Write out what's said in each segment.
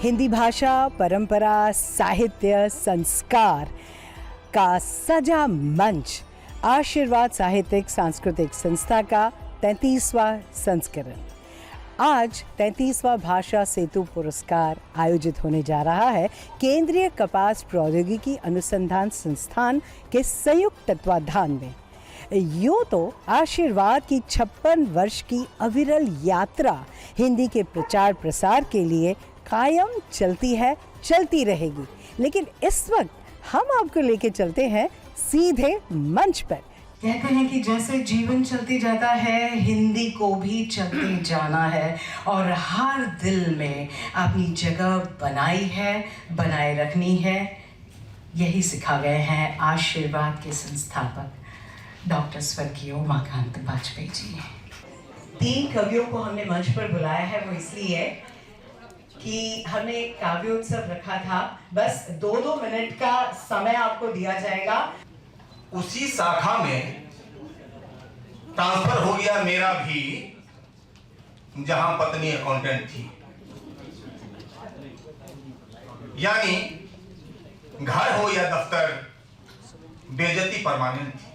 हिंदी भाषा, परंपरा, साहित्य, संस्कार का सजा मंच आशीर्वाद साहित्यिक सांस्कृतिक संस्था का 33वां संस्करण। आज 33वां भाषा सेतु पुरस्कार आयोजित होने जा रहा है केंद्रीय कपास प्रौद्योगिकी अनुसंधान संस्थान के संयुक्त तत्वाधान में। यूँ तो आशीर्वाद की 56 वर्ष की अविरल यात्रा हिंदी के प्रचार प्रसार के लिए कायम चलती है, चलती रहेगी, लेकिन इस वक्त हम आपको लेके चलते हैं सीधे मंच पर। कहते हैं कि जैसे जीवन चलते जाता है, हिंदी को भी चलते जाना है और हर दिल में अपनी जगह बनाई है, बनाए रखनी है। यही सिखा गए हैं आशीर्वाद के संस्थापक डॉक्टर स्वर्गीय उमाकांत वाजपेयी जी। 3 कवियों को हमने मंच पर बुलाया है, वो इसलिए कि हमने काव्योत्सव रखा था। बस 2-2 मिनट का समय आपको दिया जाएगा। उसी शाखा में ट्रांसफर हो गया मेरा भी, जहां पत्नी अकाउंटेंट थी। यानी घर हो या दफ्तर, बेइज्जती परमानेंट थी।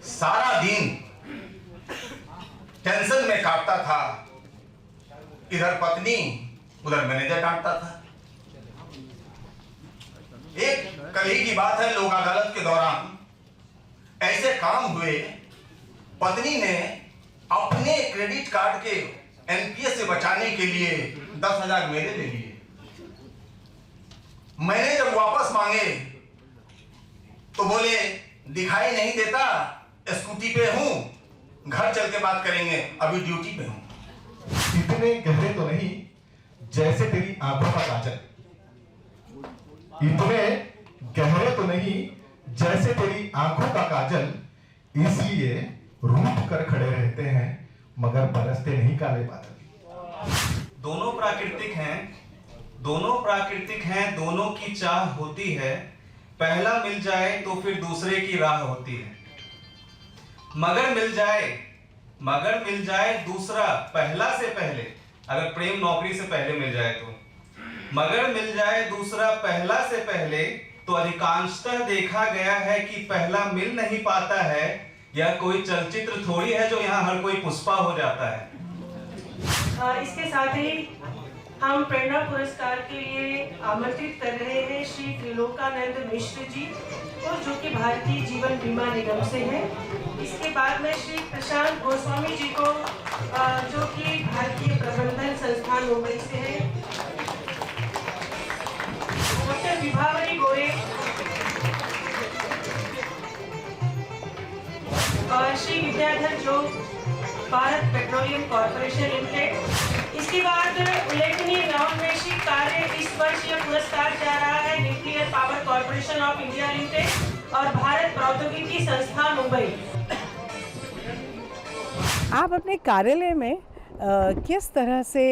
सारा दिन टेंशन में काटता था, इधर पत्नी उधर मैनेजर डांटता था। एक कल ही की बात है, लोक अदालत के दौरान ऐसे काम हुए, पत्नी ने अपने क्रेडिट कार्ड के एनपीएस से बचाने के लिए 10,000 मेरे ले लिए। मैंने जब वापस मांगे तो बोले दिखाई नहीं देता, स्कूटी पे हूं, घर चल के बात करेंगे, अभी ड्यूटी पे हूं। इतने गहरे तो नहीं जैसे तेरी आंखों का काजल, इतने गहरे तो नहीं जैसे तेरी आंखों का काजल, इसलिए रूठ कर खड़े रहते हैं मगर बरसते नहीं काले बादल। दोनों प्राकृतिक हैं, दोनों की चाह होती है, पहला मिल जाए तो फिर दूसरे की राह होती है। मगर मिल जाए दूसरा पहला से पहले, अगर प्रेम नौकरी से पहले मिल जाए तो, मगर मिल जाए दूसरा पहला से पहले, तो अधिकांशतः देखा गया है कि पहला मिल नहीं पाता है। यह कोई चलचित्र थोड़ी है जो यहाँ हर कोई पुष्पा हो जाता है। इसके साथ ही हम प्रेरणा पुरस्कार के लिए आमंत्रित कर रहे हैं श्री त्रिलोकानंद मिश्र जी को, जो कि भारतीय जीवन बीमा निगम से हैं। इसके बाद में श्री प्रशांत गोस्वामी जी को, जो कि भारतीय प्रबंधन संस्थान मुंबई से हैं। डॉक्टर विभावरी गोरे और श्री विद्याधर जो, भारत पेट्रोलियम कॉर्पोरेशन लिमिटेड। इसके बाद उल्लेखनीय नवोन्मेषी कार्य इस वर्ष यह पुरस्कार जा रहा है nuclear power corporation of India limited और भारत प्रौद्योगिकी संस्थान मुंबई। आप अपने कार्यालय में किस तरह से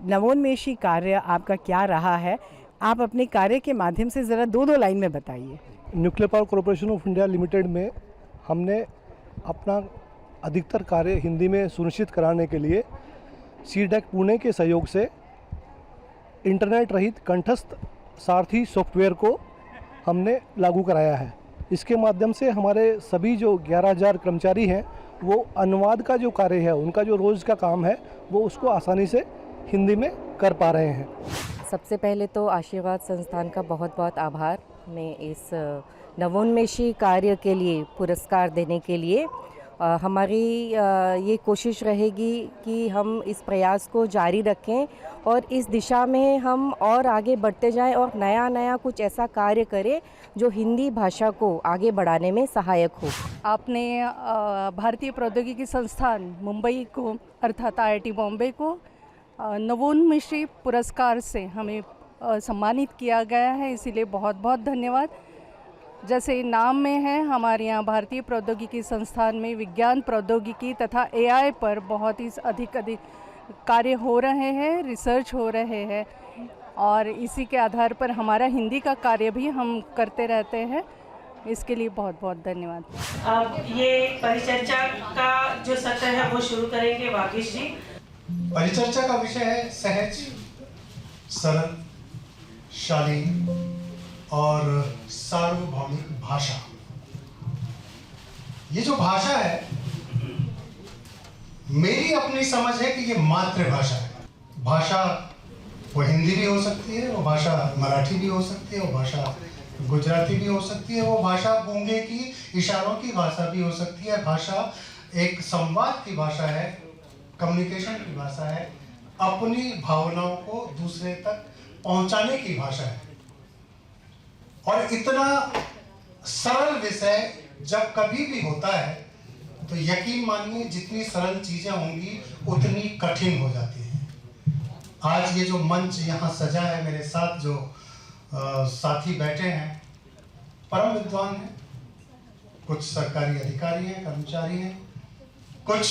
नवोन्मेषी कार्य आपका क्या रहा है? आप अपने कार्य के माध्यम से ज़रा 2-2 लाइन में बताइए। Nuclear power corporation of India limited में हमने अपना अधिकतर कार्य हिंदी में सुनिश्चित कराने के लिए सीडेक पुणे के सहयोग से इंटरनेट रहित कंठस्थ सारथी सॉफ्टवेयर को हमने लागू कराया है। इसके माध्यम से हमारे सभी जो 11,000 कर्मचारी हैं, वो अनुवाद का जो कार्य है, उनका जो रोज़ का काम है, वो उसको आसानी से हिंदी में कर पा रहे हैं। सबसे पहले तो आशीर्वाद संस्थान का बहुत बहुत आभार। मैं इस नवोन्मेषी कार्य के लिए पुरस्कार देने के लिए हमारी ये कोशिश रहेगी कि हम इस प्रयास को जारी रखें और इस दिशा में हम और आगे बढ़ते जाएं और नया कुछ ऐसा कार्य करें जो हिंदी भाषा को आगे बढ़ाने में सहायक हो। आपने भारतीय प्रौद्योगिकी संस्थान मुंबई को अर्थात IIT बॉम्बे को नवोन्मेषी पुरस्कार से हमें सम्मानित किया गया है, इसीलिए बहुत बहुत धन्यवाद। जैसे नाम में है, हमारे यहाँ भारतीय प्रौद्योगिकी संस्थान में विज्ञान प्रौद्योगिकी तथा AI पर बहुत ही अधिक कार्य हो रहे हैं, रिसर्च हो रहे हैं। और इसी के आधार पर हमारा हिंदी का कार्य भी हम करते रहते हैं। इसके लिए बहुत बहुत धन्यवाद। अब ये परिचर्चा का जो सत्र है वो शुरू करेंगे वागीश जी। परिचर्चा का विषय है सहज, सरल, शालीन और सार्वभौमिक भाषा। ये जो भाषा है, मेरी अपनी समझ है कि ये मातृभाषा है। भाषा वो हिंदी भी हो सकती है, वो भाषा मराठी भी हो सकती है, वो भाषा गुजराती भी हो सकती है, वो भाषा गूंगे की इशारों की भाषा भी हो सकती है। भाषा एक संवाद की भाषा है, कम्युनिकेशन की भाषा है, अपनी भावनाओं को दूसरे तक पहुंचाने की भाषा है। और इतना सरल विषय जब कभी भी होता है तो यकीन मानिए जितनी सरल चीजें होंगी उतनी कठिन हो जाती है। आज ये जो मंच यहाँ सजा है, मेरे साथ जो साथी बैठे हैं, परम विद्वान हैं, कुछ सरकारी अधिकारी हैं, कर्मचारी हैं, कुछ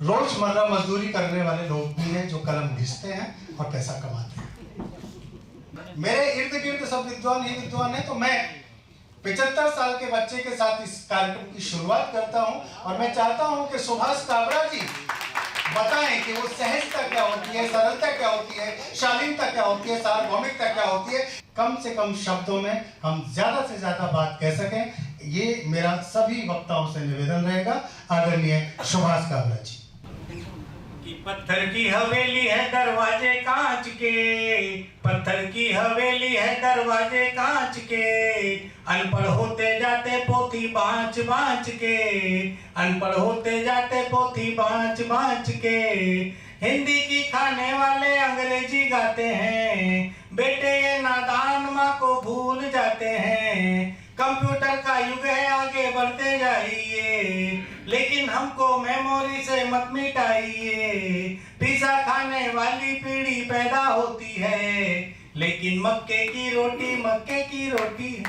रोजमर्रा मजदूरी करने वाले लोग भी हैं जो कलम घिसते हैं और पैसा कमाते हैं। मेरे इर्द गिर्द सब विद्वान ही विद्वान हैं, तो मैं 75 साल के बच्चे के साथ इस कार्यक्रम की शुरुआत करता हूं और मैं चाहता हूं कि सुभाष काबरा जी बताएं कि वो सहजता क्या होती है, सरलता क्या होती है, शालीनता क्या होती है, सार्वभौमिकता क्या होती है। कम से कम शब्दों में हम ज्यादा से ज्यादा बात कह सकें, ये मेरा सभी वक्ताओं से निवेदन रहेगा। आदरणीय सुभाष काबरा जी। पत्थर की हवेली है दरवाजे कांच के, पत्थर की हवेली है दरवाजे कांच के, अनपढ़ होते जाते पोथी बाँच बाँच के, अनपढ़ होते जाते पोथी बाँच बाँच के, हिंदी की खाने वाले अंग्रेजी गाते हैं, बेटे ये नादान माँ को भूल जाते हैं। कंप्यूटर का युग है आगे बढ़ते जाइए, लेकिन हमको मेमोरी से मत मिटाइए। पिज़्ज़ा खाने वाली पीढ़ी पैदा होती है, लेकिन मक्के की रोटी है।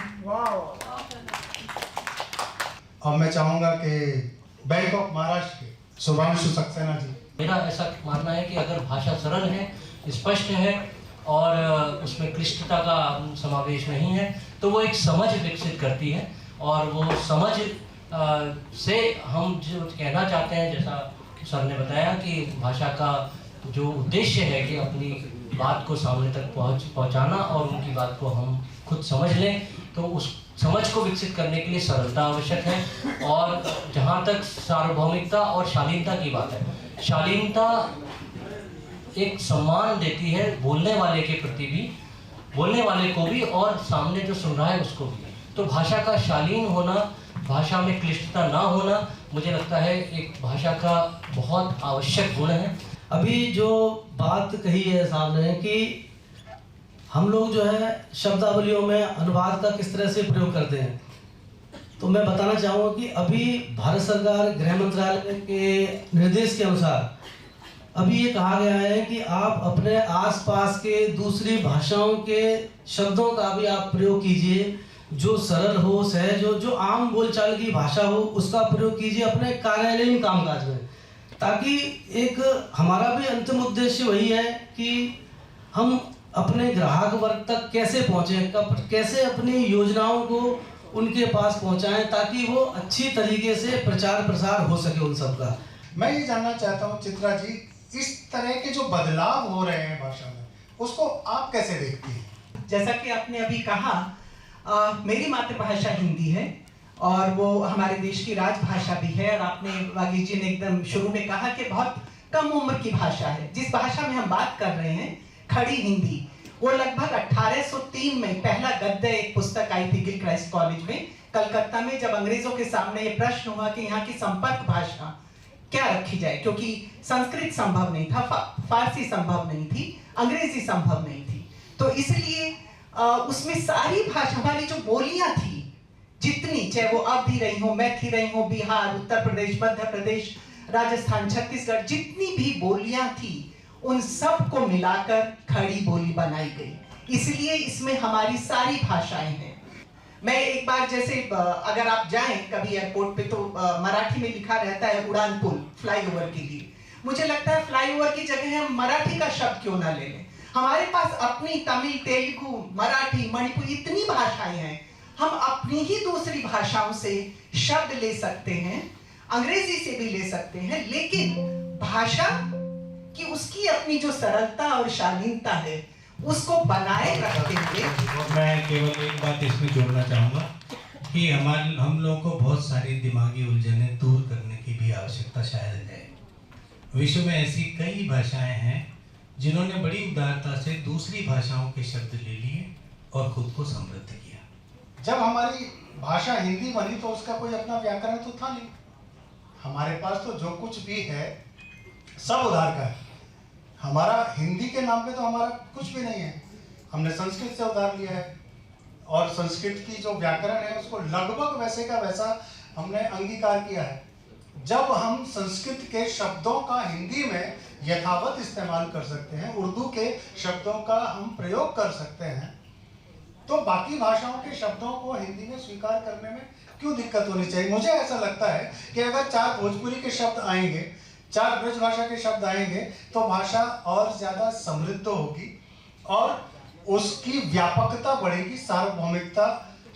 अब मैं चाहूंगा कि बैंक ऑफ महाराष्ट्र के शुभांशु सक्सेना जी। मेरा ऐसा मानना है कि अगर भाषा सरल है, स्पष्ट है और उसमें क्लिष्टता का समावेश नहीं है तो वो एक समझ विकसित करती है। और वो समझ से हम जो कहना चाहते हैं, जैसा सर ने बताया कि भाषा का जो उद्देश्य है कि अपनी बात को सामने तक पहुंचाना और उनकी बात को हम खुद समझ लें, तो उस समझ को विकसित करने के लिए सरलता आवश्यक है। और जहाँ तक सार्वभौमिकता और शालीनता की बात है, शालीनता एक सम्मान देती है बोलने वाले के प्रति भी, बोलने वाले को भी और सामने जो सुन रहा है उसको भी। तो भाषा का शालीन होना, भाषा में क्लिष्टता ना होना, मुझे लगता है एक भाषा का बहुत आवश्यक गुण है। अभी जो बात कही है साहब ने कि हम लोग जो है शब्दावलियों में अनुवाद का किस तरह से प्रयोग करते हैं, तो मैं बताना चाहूँगा कि अभी भारत सरकार गृह मंत्रालय के निर्देश के अनुसार अभी ये कहा गया है कि आप अपने आसपास के दूसरी भाषाओं के शब्दों का भी आप प्रयोग कीजिए, जो सरल हो, सहज हो, जो आम बोलचाल की भाषा हो, उसका प्रयोग कीजिए अपने कार्यालयीन कामकाज में, ताकि एक हमारा भी अंतिम उद्देश्य वही है कि हम अपने ग्राहक वर्ग तक कैसे पहुँचें, कैसे अपनी योजनाओं को उनके पास पहुँचाएं, ताकि वो अच्छी तरीके से प्रचार प्रसार हो सके उन सब का। मैं ये जानना चाहता हूँ चित्रा जी, इस तरह के जो बदलाव हो रहे हैं भाषा में, उसको आप कैसे देखती हैं? जैसा कि आपने अभी कहा, मेरी मातृभाषा हिंदी है और वो हमारे देश की राजभाषा भी है। और आपने वागीश जी ने एकदम शुरू में कहा कि बहुत कम उम्र की भाषा है। जिस भाषा में हम बात कर रहे हैं, खड़ी हिंदी, वो लगभग 1803 में पहला गद्य एक पुस्तक आई थी गिल क्राइस्ट कॉलेज में कलकत्ता में, जब अंग्रेजों के सामने ये प्रश्न हुआ कि यहाँ की संपर्क भाषा क्या रखी जाए, क्योंकि संस्कृत संभव नहीं था, फारसी संभव नहीं थी, अंग्रेजी संभव नहीं थी। तो इसलिए उसमें सारी भाषा वाली जो बोलियां थी, जितनी, चाहे वो अवधी रही हो, मैथिली रही हो, बिहार, उत्तर प्रदेश, मध्य प्रदेश, राजस्थान, छत्तीसगढ़, जितनी भी बोलियां थी, उन सब को मिलाकर खड़ी बोली बनाई गई। इसलिए इसमें हमारी सारी भाषाएं हैं। मैं एक बार, जैसे अगर आप जाएं कभी एयरपोर्ट पे, तो मराठी में लिखा रहता है उड़ान पुल, फ्लाईओवर के लिए। मुझे लगता है फ्लाईओवर की जगह हम मराठी का शब्द क्यों ना ले लें। हमारे पास अपनी तमिल, तेलुगु, मराठी, मणिपुरी इतनी भाषाएं हैं। हम अपनी ही दूसरी भाषाओं से शब्द ले सकते हैं, अंग्रेजी से भी ले सकते हैं, लेकिन भाषा की उसकी अपनी जो सरलता और शालीनता है उसको बनाए रखते हुए मैं केवल एक बात इसमें जोड़ना चाहूँगा कि हम लोगों को बहुत सारी दिमागी उलझनें दूर करने की भी आवश्यकता शायद है। विश्व में ऐसी कई भाषाएं हैं जिन्होंने बड़ी उदारता से दूसरी भाषाओं के शब्द ले लिए और खुद को समृद्ध किया। जब हमारी भाषा हिंदी बनी तो उसका कोई अपना व्याकरण तो था नहीं। हमारे पास तो जो कुछ भी है सब उधार का है। हमारा हिंदी के नाम पे तो हमारा कुछ भी नहीं है, हमने संस्कृत से उधार लिया है और संस्कृत की जो व्याकरण है उसको लगभग वैसे का वैसा हमने अंगीकार किया है। जब हम संस्कृत के शब्दों का हिंदी में यथावत इस्तेमाल कर सकते हैं, उर्दू के शब्दों का हम प्रयोग कर सकते हैं, तो बाकी भाषाओं के शब्दों को हिंदी में स्वीकार करने में क्यों दिक्कत होनी चाहिए। मुझे ऐसा लगता है कि अगर 4 भोजपुरी के शब्द आएंगे, 4 ब्रज भाषा के शब्द आएंगे तो भाषा और ज़्यादा समृद्ध होगी और उसकी व्यापकता बढ़ेगी, सार्वभौमिकता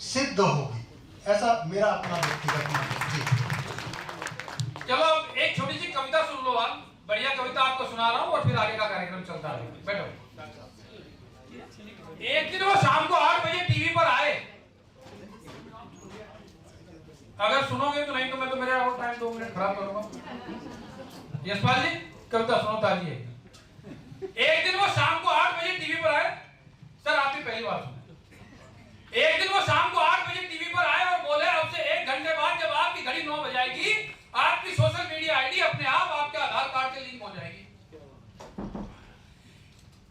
सिद्ध होगी। ऐसा मेरा अपना व्यक्तिगत मानना है। चलो अब एक छोटी सी कविता सुन लो आप। बढ़िया कविता आपको सुना रहा हूँ और फिर आगे का कार्यक्रम चलता रहेगा। बैठो। एक दिन वो शाम को 8 बजे टीवी पर आए। अगर सुनोगे तो, नहीं तो मैं तो मेरा और टाइम 2 मिनट खराब करूंगा। यशपाल जी कविता सुनो ताजी है। एक दिन वो शाम को 8 बजे टीवी पर आए। सर आप भी पहली बार सुने। एक दिन वो शाम को 8 बजे टीवी पर आए और बोले अब से 1 घंटे बाद जब आपकी घड़ी 9 बजाएगी आपकी सोशल मीडिया आईडी अपने आप आपके आधार कार्ड से लिंक हो जाएगी।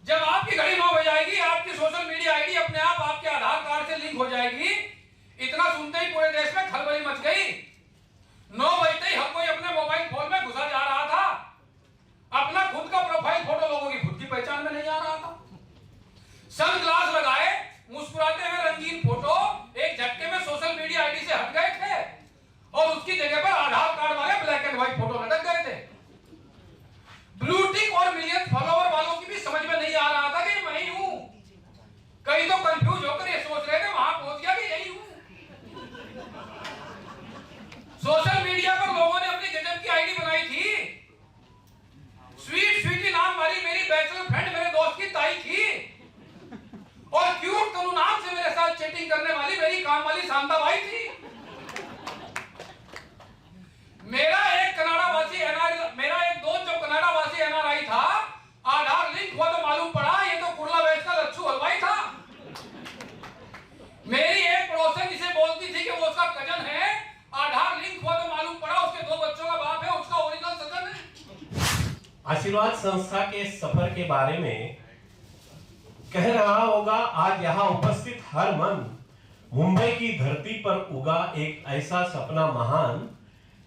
जब आपकी घड़ी 9 बजाएगी आपकी सोशल मीडिया आईडी अपने आप आपके आधार कार्ड से लिंक हो जाएगी। इतना सुनते ही पूरे देश में खलबली मच गई। 9 बजते ही हर कोई अपने मोबाइल फोन में घुसा जा रहा था। अपना खुद का प्रोफाइल फोटो लोगों की खुद की पहचान में नहीं आ रहा था। सनग्लास लगाए मुस्कुराते हुए रंगीन फोटो एक झटके में सोशल मीडिया आईडी से हट गए थे और उसकी जगह पर आधार कार्ड वाले ब्लैक एंड व्हाइट फोटो लटक गए थे। ब्लू टिक और मिलियन फॉलोवर वालों की भी समझ में नहीं आ रहा था कि मैं ही हूं। कई तो कंफ्यूज होकर ये सोच रहे थे वहां पहुंच गया कि यही हूं। सोशल मीडिया पर लोगों ने अपनी गजब की आईडी बनाई थी। स्वीट स्वीटी नाम वाली मेरी बैचलर फ्रेंड मेरे दोस्त की ताई थी और क्यूट तनु नाम से मेरे साथ चैटिंग करने वाली मेरी काम वाली शांता भाई थी। मेरा एक दोस्त जो कनाडा वासी एनआरआई था, आधार लिंक हुआ तो मालूम पड़ा ये तो कुर्ला वेस्ट का लच्छू हलवाई था। मेरी एक पड़ोसन जिसे बोलती थी कि वो उसका कजन है, आधार लिंक हुआ तो मालूम पड़ा उसके 2 बच्चों का बाप है, उसका ओरिजिनल सजन है। आशीर्वाद संस्था के सफर के बारे में कह रहा होगा आज यहाँ उपस्थित हर मन। मुंबई की धरती पर उगा एक ऐसा सपना महान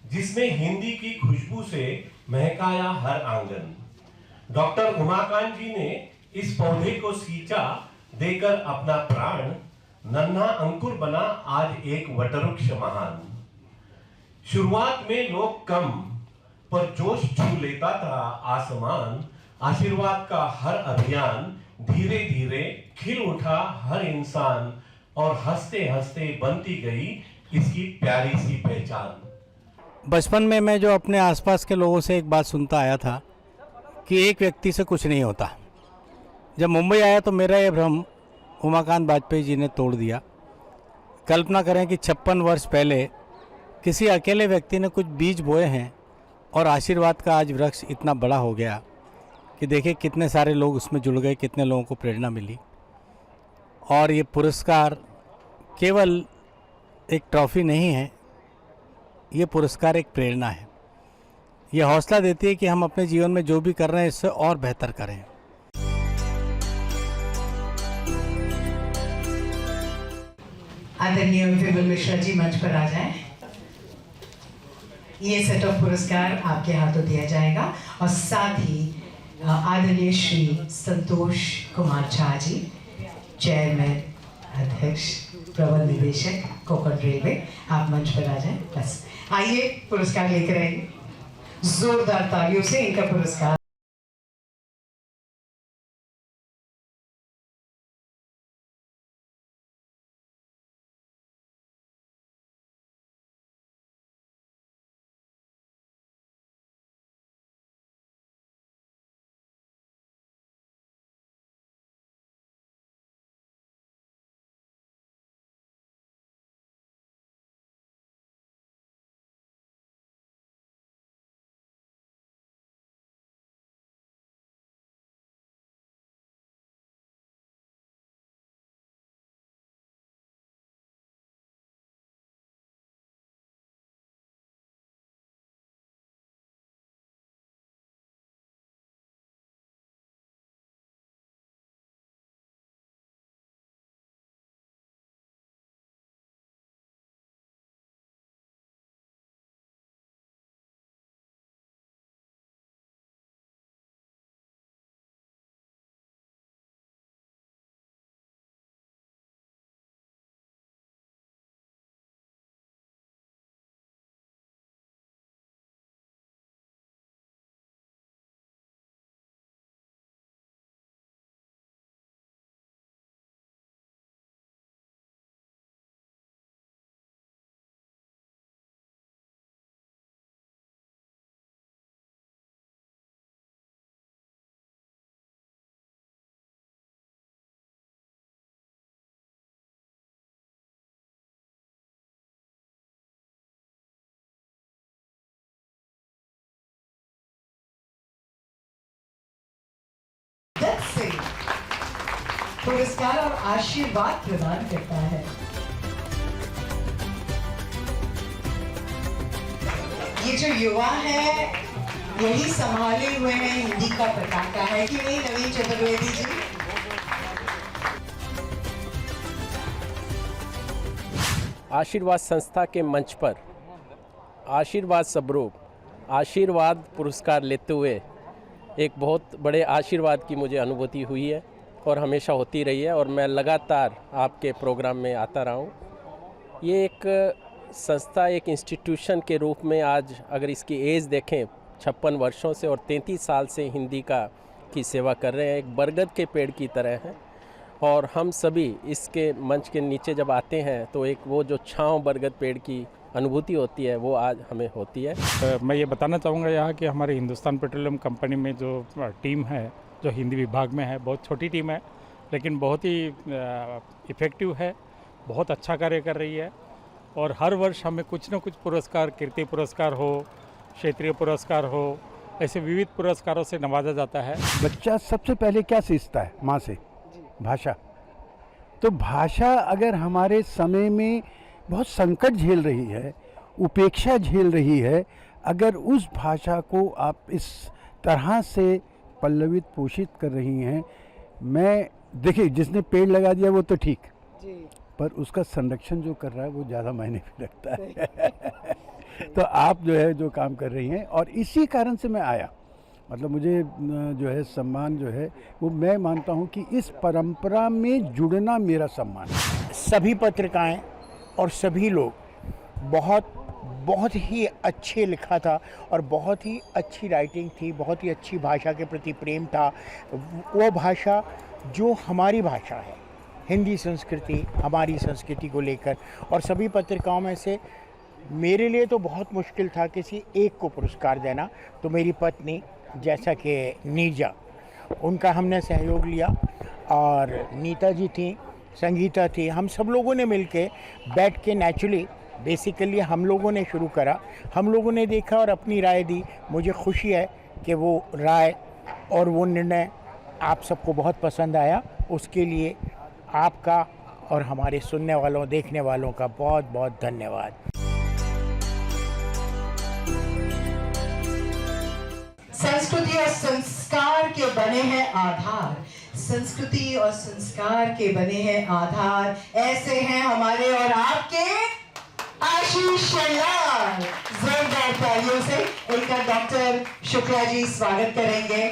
जिसने हिंदी की खुशबू से महकाया हर आंगन। डॉक्टर उमाकांत जी ने इस पौधे को सींचा देकर अपना प्राण, नन्हा अंकुर बना आज एक वटवृक्ष महान। शुरुआत में लोग कम पर जोश छू लेता था आसमान। आशीर्वाद का हर अभियान धीरे धीरे खिल उठा हर इंसान और हंसते हंसते बनती गई इसकी प्यारी सी पहचान। बचपन में मैं जो अपने आसपास के लोगों से एक बात सुनता आया था कि एक व्यक्ति से कुछ नहीं होता। जब मुंबई आया तो मेरा ये भ्रम उमाकांत वाजपेयी जी ने तोड़ दिया। कल्पना करें कि 56 वर्ष पहले किसी अकेले व्यक्ति ने कुछ बीज बोए हैं और आशीर्वाद का आज वृक्ष इतना बड़ा हो गया कि देखिए कितने सारे लोग उसमें जुड़ गए, कितने लोगों को प्रेरणा मिली। और ये पुरस्कार केवल एक ट्रॉफी नहीं है, ये पुरस्कार एक प्रेरणा है। ये हौसला देती है कि हम अपने जीवन में जो भी कर रहे हैं इससे और बेहतर करें। आदरणीय विमल मिश्रा जी मंच पर आ जाएं। ये सेट ऑफ पुरस्कार आपके हाथों दिया जाएगा और साथ ही आदरणीय श्री संतोष कुमार झा जी, चेयरमैन, अध्यक्ष, प्रबंध निदेशक, कोकण रेलवे, आप मंच पर आ जाएं। बस आइए पुरस्कार लेकर आइए। जोरदार तालियों से इनका पुरस्कार पुरस्कार और आशीर्वाद प्रदान करता है। ये जो युवा है यही संभाले हुए हैं हिंदी का पताका, है कि नहीं नवीन चतुर्वेदी जी? आशीर्वाद संस्था के मंच पर आशीर्वाद स्वरूप आशीर्वाद पुरस्कार लेते हुए एक बहुत बड़े आशीर्वाद की मुझे अनुभूति हुई है और हमेशा होती रही है, और मैं लगातार आपके प्रोग्राम में आता रहा हूँ। ये एक संस्था, एक इंस्टीट्यूशन के रूप में आज अगर इसकी एज देखें 56 वर्षों से और 33 साल से हिंदी की सेवा कर रहे हैं, एक बरगद के पेड़ की तरह हैं। और हम सभी इसके मंच के नीचे जब आते हैं तो एक वो जो छांव बरगद पेड़ की अनुभूति होती है वो आज हमें होती है। मैं ये बताना चाहूँगा यहाँ कि हमारे हिंदुस्तान पेट्रोलियम कंपनी में जो टीम है, जो हिंदी विभाग में है, बहुत छोटी टीम है लेकिन बहुत ही इफ़ेक्टिव है, बहुत अच्छा कार्य कर रही है। और हर वर्ष हमें कुछ न कुछ पुरस्कार, कीर्ति पुरस्कार हो, क्षेत्रीय पुरस्कार हो, ऐसे विविध पुरस्कारों से नवाजा जाता है। बच्चा सबसे पहले क्या सीखता है? माँ से, भाषा। तो भाषा अगर हमारे समय में बहुत संकट झेल रही है, उपेक्षा झेल रही है, अगर उस भाषा को आप इस तरह से पल्लवित पोषित कर रही हैं, मैं देखिए जिसने पेड़ लगा दिया वो तो ठीक, पर उसका संरक्षण जो कर रहा है वो ज़्यादा मायने भी रखता है। तो आप जो है जो काम कर रही हैं, और इसी कारण से मैं आया, मतलब मुझे जो है सम्मान जो है वो मैं मानता हूँ कि इस परंपरा में जुड़ना मेरा सम्मान है। सभी पत्रिकाएं और सभी लोग बहुत ही अच्छे लिखा था और बहुत ही अच्छी राइटिंग थी, बहुत ही अच्छी भाषा के प्रति प्रेम था। वो भाषा जो हमारी भाषा है, हिंदी संस्कृति, हमारी संस्कृति को लेकर। और सभी पत्रिकाओं में से मेरे लिए तो बहुत मुश्किल था किसी एक को पुरस्कार देना, तो मेरी पत्नी जैसा कि नीजा, उनका हमने सहयोग लिया, और नीता जी थी, संगीता थी, हम सब लोगों ने मिलके बैठ के नेचुरली बेसिकली हम लोगों ने शुरू करा, हम लोगों ने देखा और अपनी राय दी। मुझे खुशी है कि वो राय और वो निर्णय आप सबको बहुत पसंद आया। उसके लिए आपका और हमारे सुनने वालों, देखने वालों का बहुत बहुत धन्यवाद। संस्कृति और संस्कार के बने हैं आधार, संस्कृति और संस्कार के बने हैं आधार, ऐसे हैं हमारे और आपके आशीष लाल। जोरदार तालियों से इनका डॉक्टर शुक्ला जी स्वागत करेंगे।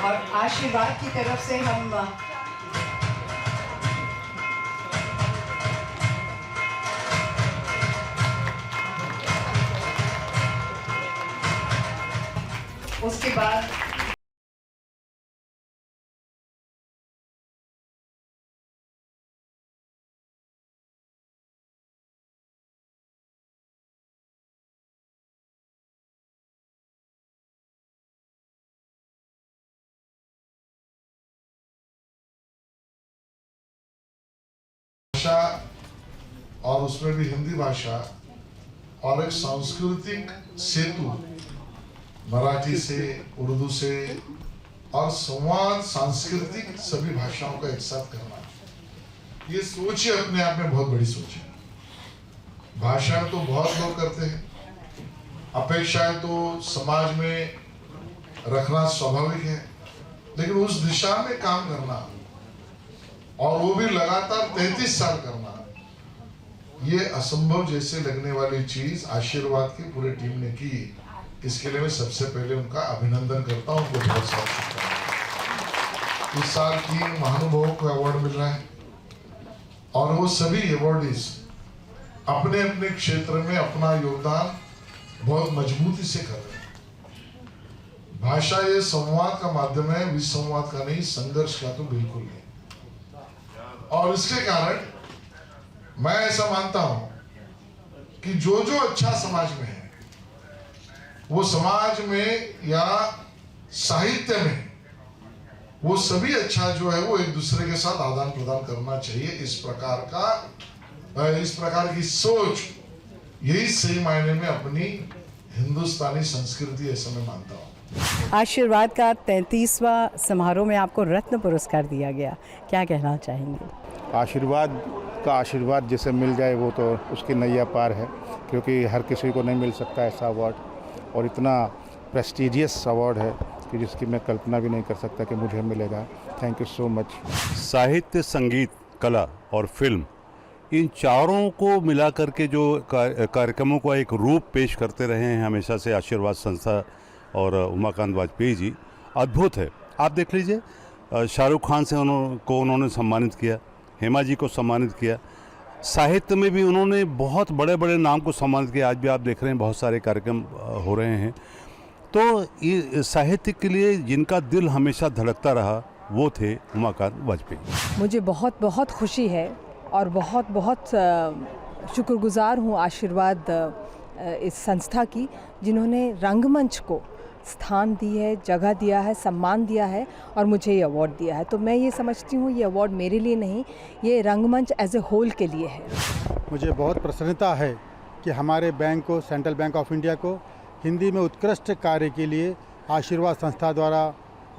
और आशीर्वाद की तरफ से हम उसके बाद भाषा, और उसमें भी हिंदी भाषा, और एक सांस्कृतिक सेतु मराठी से, उर्दू से, और संवाद सांस्कृतिक सभी भाषाओं का एक साथ करना, ये सोच ही अपने आप में बहुत बड़ी सोच है। भाषा तो बहुत लोग करते हैं, अपेक्षाएं तो समाज में रखना स्वाभाविक है, लेकिन उस दिशा में काम करना और वो भी लगातार 33 साल करना, ये असंभव जैसे लगने वाली चीज आशीर्वाद की पूरी टीम ने की। इसके लिए मैं सबसे पहले उनका अभिनंदन करता हूँ, उनको बहुत सारा शुभकामनाएं। इस साल 3 महानुभावों को अवार्ड मिल रहा है, और वो सभी अवार्डीज अपने अपने क्षेत्र में अपना योगदान बहुत मजबूती से कर रहे हैं। भाषा ये संवाद का माध्यम है, विसंवाद का नहीं, संघर्ष का तो बिल्कुल नहीं। और इसके कारण मैं ऐसा मानता हूं कि जो जो अच्छा समाज में है, वो समाज में या साहित्य में वो सभी अच्छा जो है वो एक दूसरे के साथ आदान प्रदान करना चाहिए। इस प्रकार की सोच यही सही मायने में अपनी हिंदुस्तानी संस्कृति ऐसा मैं मानता हूं। आशीर्वाद का 33वां समारोह में आपको रत्न पुरस्कार दिया गया, क्या कहना चाहेंगे? आशीर्वाद का आशीर्वाद जिसे मिल जाए वो तो उसकी नैया पार है, क्योंकि हर किसी को नहीं मिल सकता ऐसा अवार्ड, और इतना प्रेस्टीजियस अवार्ड है कि जिसकी मैं कल्पना भी नहीं कर सकता कि मुझे मिलेगा। Thank you so much. साहित्य, संगीत, कला और फिल्म, इन चारों को मिला करके जो कार्यक्रमों का एक रूप पेश करते रहे हैं हमेशा से आशीर्वाद संस्था और उमाकांत वाजपेयी जी, अद्भुत है। आप देख लीजिए, शाहरुख खान से उन्होंने सम्मानित किया, हेमा जी को सम्मानित किया, साहित्य में भी उन्होंने बहुत बड़े बड़े नाम को सम्मानित किया। आज भी आप देख रहे हैं बहुत सारे कार्यक्रम हो रहे हैं। तो ये साहित्य के लिए जिनका दिल हमेशा धड़कता रहा वो थे उमाकांत वाजपेयी। मुझे बहुत बहुत खुशी है और बहुत बहुत शुक्रगुजार हूँ आशीर्वाद इस संस्था की, जिन्होंने रंगमंच को स्थान दी है, जगह दिया है, सम्मान दिया है और मुझे ये अवार्ड दिया है। तो मैं ये समझती हूँ ये अवार्ड मेरे लिए नहीं, ये रंगमंच एज ए होल के लिए है। मुझे बहुत प्रसन्नता है कि हमारे बैंक को, सेंट्रल बैंक ऑफ इंडिया को, हिंदी में उत्कृष्ट कार्य के लिए आशीर्वाद संस्था द्वारा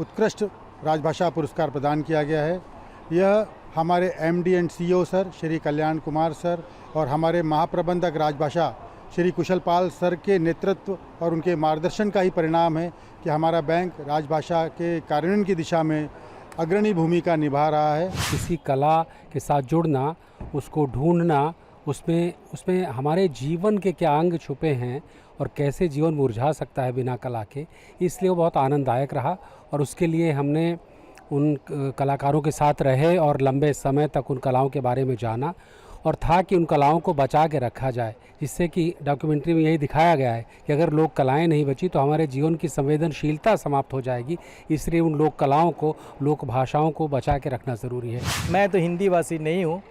उत्कृष्ट राजभाषा पुरस्कार प्रदान किया गया है। यह हमारे MD and CEO sir Shri Kalyan Kumar sir और हमारे महाप्रबंधक राजभाषा श्री कुशल पाल सर के नेतृत्व और उनके मार्गदर्शन का ही परिणाम है कि हमारा बैंक राजभाषा के कार्यान्वयन की दिशा में अग्रणी भूमिका निभा रहा है। किसी कला के साथ जुड़ना, उसको ढूंढना, उसमें हमारे जीवन के क्या अंग छुपे हैं और कैसे जीवन मुरझा सकता है बिना कला के, इसलिए वो बहुत आनंददायक रहा। और उसके लिए हमने उन कलाकारों के साथ रहे और लंबे समय तक उन कलाओं के बारे में जाना, और था कि उन कलाओं को बचा के रखा जाए, जिससे कि डॉक्यूमेंट्री में यही दिखाया गया है कि अगर लोक कलाएं नहीं बची तो हमारे जीवन की संवेदनशीलता समाप्त हो जाएगी। इसलिए उन लोक कलाओं को, लोक भाषाओं को बचा के रखना ज़रूरी है। मैं तो हिंदी भाषी नहीं हूँ,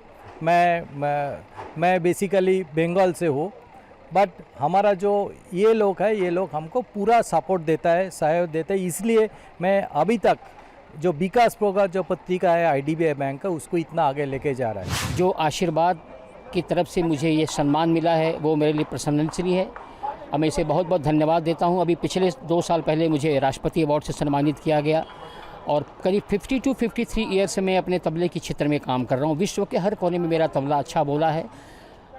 मैं बेसिकली बंगाल से हूँ, बट हमारा जो ये लोग है, ये लोग हमको पूरा सपोर्ट देता है, सहयोग देता है। इसलिए मैं अभी तक जो विकास प्रोग्राम जो पत्रिका है IDBI बैंक का, उसको इतना आगे लेके जा रहा है। जो आशीर्वाद की तरफ से मुझे ये सम्मान मिला है वो मेरे लिए प्रशंसनीय है और मैं इसे बहुत बहुत धन्यवाद देता हूँ। अभी पिछले 2 साल पहले मुझे राष्ट्रपति अवार्ड से सम्मानित किया गया और करीब 52-53 ईयर से मैं अपने तबले के क्षेत्र में काम कर रहा हूँ। विश्व के हर कोने में मेरा तबला अच्छा बोला है।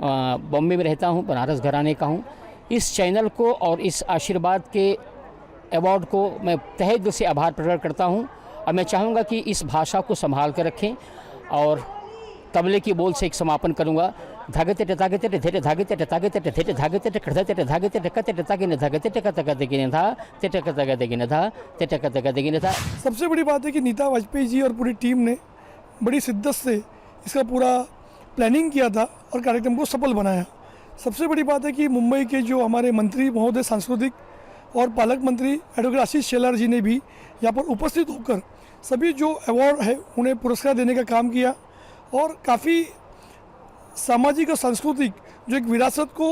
बॉम्बे में रहता हूँ, बनारस घराने का हूँ। इस चैनल को और इस आशीर्वाद के अवार्ड को मैं तहे दिल से आभार प्रकट करता हूँ और मैं चाहूँगा कि इस भाषा को संभाल कर रखें। और तबले की बोल से एक समापन करूँगा। धागते धागते धेरे धागते धागते धेरे धागते खड़ते धागते टकते तागिन धागते टकते गिने था टक तगते गिने था टक तगते गिने था। सबसे बड़ी बात है कि नीता वाजपेयी जी और पूरी टीम ने बड़ी शिद्दत से इसका पूरा प्लानिंग किया था और कार्यक्रम को सफल बनाया। सबसे बड़ी बात है कि मुंबई के जो हमारे मंत्री महोदय सांस्कृतिक और पालक मंत्री एडवोकेट आशीष शेलार जी ने भी यहाँ पर उपस्थित होकर सभी जो अवार्ड है उन्हें पुरस्कार देने का काम किया और काफ़ी सामाजिक और सांस्कृतिक जो एक विरासत को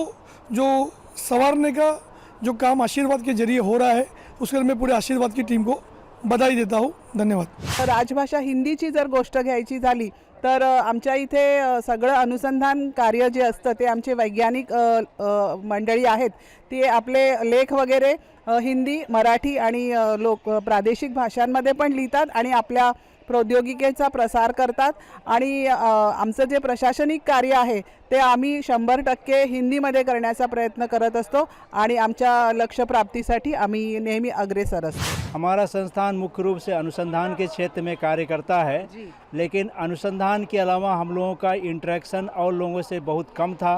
जो संवारने का जो काम आशीर्वाद के जरिए हो रहा है उसके लिए मैं पूरे आशीर्वाद की टीम को बधाई देता हूँ। धन्यवाद। राजभाषा हिंदीची जर गोष्ट घ्यायची झाली तर आमच्या इथे सगळं अनुसंधान कार्य जे असतं ते आमचे वैज्ञानिक मंडळी आहेत ते आपले लेख वगैरे हिंदी, मराठी आणि प्रादेशिक भाषांमध्ये पण लिहितात आणि आपल्या प्रौद्योगिकीचा प्रसार करतात आणि आमचं जे प्रशासनिक कार्य आहे ते आम्ही 100% हिंदीमध्ये करण्याचा प्रयत्न करत असतो आणि आमच्या लक्ष्य प्राप्तीसाठी आम्ही नेहमी अग्रेसर असतो। हमारा संस्थान मुख्य रूप से अनुसंधान के क्षेत्र में कार्य करता है, लेकिन अनुसंधान के अलावा हम लोगों का इंटरेक्शन और लोगों से बहुत कम था।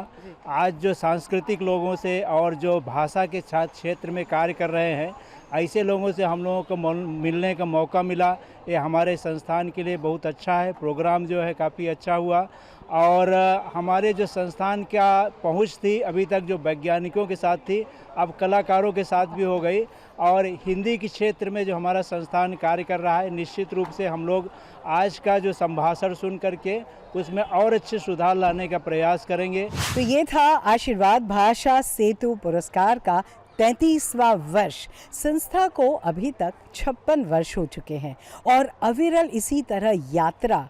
आज जो सांस्कृतिक लोगों से और जो भाषा के क्षेत्र में कार्य कर रहे हैं ऐसे लोगों से हम लोगों को मिलने का मौका मिला। ये हमारे संस्थान के लिए बहुत अच्छा है। प्रोग्राम जो है काफ़ी अच्छा हुआ और हमारे जो संस्थान का पहुंच थी अभी तक जो वैज्ञानिकों के साथ थी अब कलाकारों के साथ भी हो गई और हिंदी के क्षेत्र में जो हमारा संस्थान कार्य कर रहा है निश्चित रूप से हम लोग आज का जो संभाषण सुन करके उसमें और अच्छे सुधार लाने का प्रयास करेंगे। तो ये था आशीर्वाद भाषा सेतु पुरस्कार का 33वां वर्ष। संस्था को अभी तक 56 वर्ष हो चुके हैं और अविरल इसी तरह यात्रा,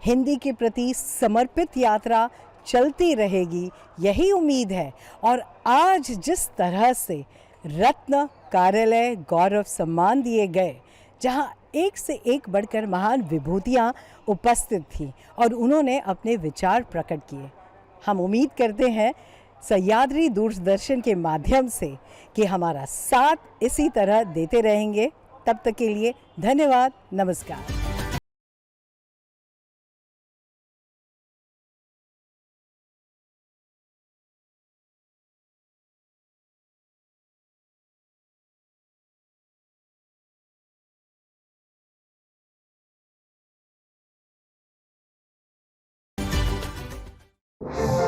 हिंदी के प्रति समर्पित यात्रा चलती रहेगी, यही उम्मीद है। और आज जिस तरह से रत्न कार्यालय गौरव सम्मान दिए गए, जहां एक से एक बढ़कर महान विभूतियां उपस्थित थीं और उन्होंने अपने विचार प्रकट किए। हम उम्मीद करते हैं सह्याद्री दूरदर्शन के माध्यम से कि हमारा साथ इसी तरह देते रहेंगे। तब तक के लिए धन्यवाद, नमस्कार। you